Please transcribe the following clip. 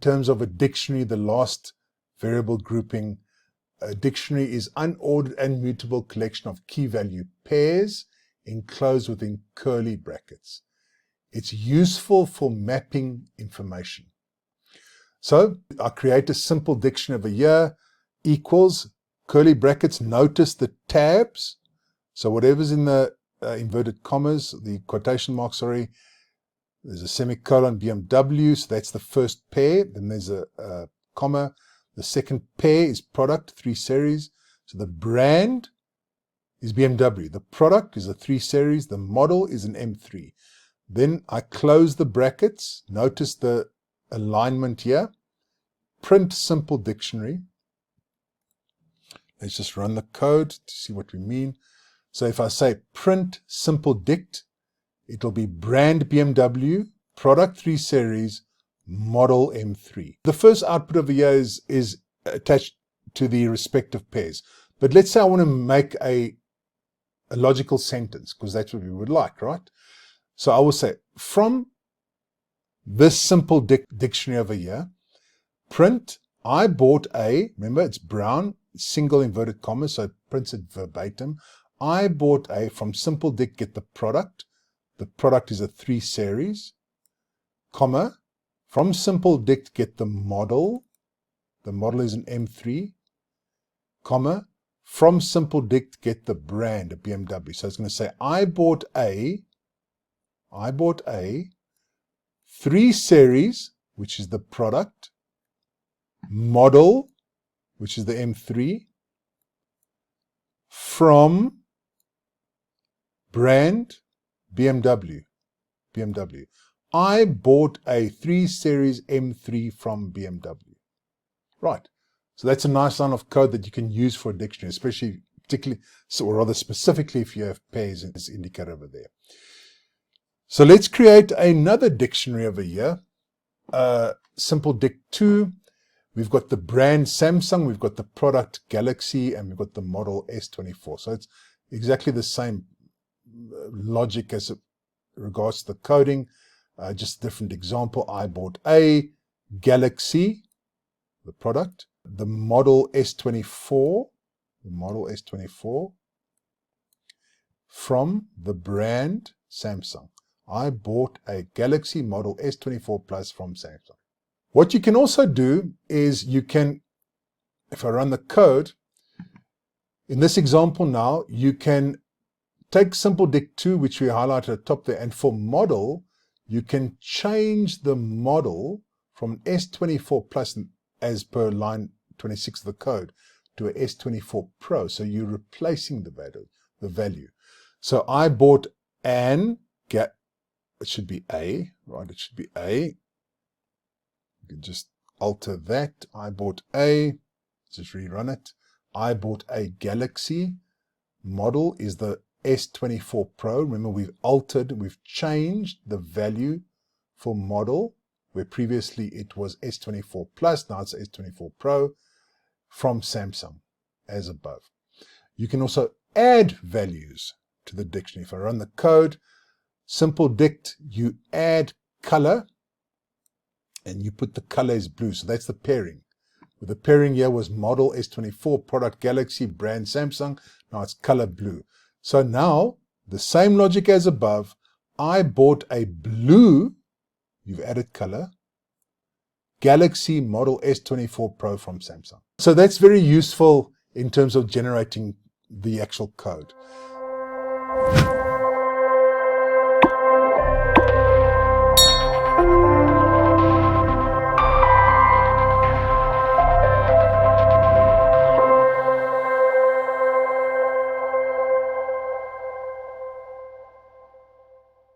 terms of a dictionary, the last variable grouping, a dictionary is unordered and mutable collection of key value pairs enclosed within curly brackets. It's useful for mapping information. So I create a simple dictionary of a year equals curly brackets. Notice the tabs. So whatever's in the inverted commas, the quotation marks, sorry, there's a semicolon, BMW, so that's the first pair. Then there's a comma. The second pair is product, 3 series. So the brand is BMW. The product is a 3 series. The model is an M3. Then I close the brackets. Notice the alignment here. Print simple dictionary. Let's just run the code to see what we mean. So if I say print simple dict, it'll be brand BMW, product 3 series, model M3. The first output of the year is attached to the respective pairs. But let's say I want to make a logical sentence, because that's what we would like, right? So I will say, from this simple dictionary over here, print, I bought a, remember it's brown, single inverted commas, so it prints it verbatim. I bought a, from simple dict, get the product. The product is a 3 series, comma, from simple dict, get the model. The model is an M3, comma, from simple dict, get the brand, a BMW. So it's going to say, I bought a 3 series, which is the product, model, which is the M3, from brand, BMW. I bought a 3 series M3 from BMW. Right. So that's a nice line of code that you can use for a dictionary, especially, particularly, or rather specifically if you have pairs as indicated over there. So let's create another dictionary over here. Simple dict 2. We've got the brand Samsung, we've got the product Galaxy, and we've got the model S24. So it's exactly the same logic as it regards to the coding. Just a different example. I bought a Galaxy, the product, the model S24, from the brand Samsung. I bought a Galaxy model S24 Plus from Samsung. What you can also do is you can, if I run the code, in this example now, you can take simple dict 2, which we highlighted at the top there, and for model, you can change the model from S24 Plus, as per line 26 of the code, to a S24 Pro. So you're replacing the value. So I bought it should be A, right? It should be A. You can just alter that. I bought a, just rerun it. I bought a Galaxy. Model is the S24 Pro. Remember, we've changed the value for model, where previously it was S24 Plus, now it's S24 Pro, from Samsung, as above. You can also add values to the dictionary. If I run the code, simple dict, you add color, and you put the color as blue. So that's the pairing. With the pairing here was model S24, product Galaxy, brand Samsung. Now it's color blue. So now, the same logic as above, I bought a blue, you've added color, Galaxy model S24 Pro from Samsung. So that's very useful in terms of generating the actual code.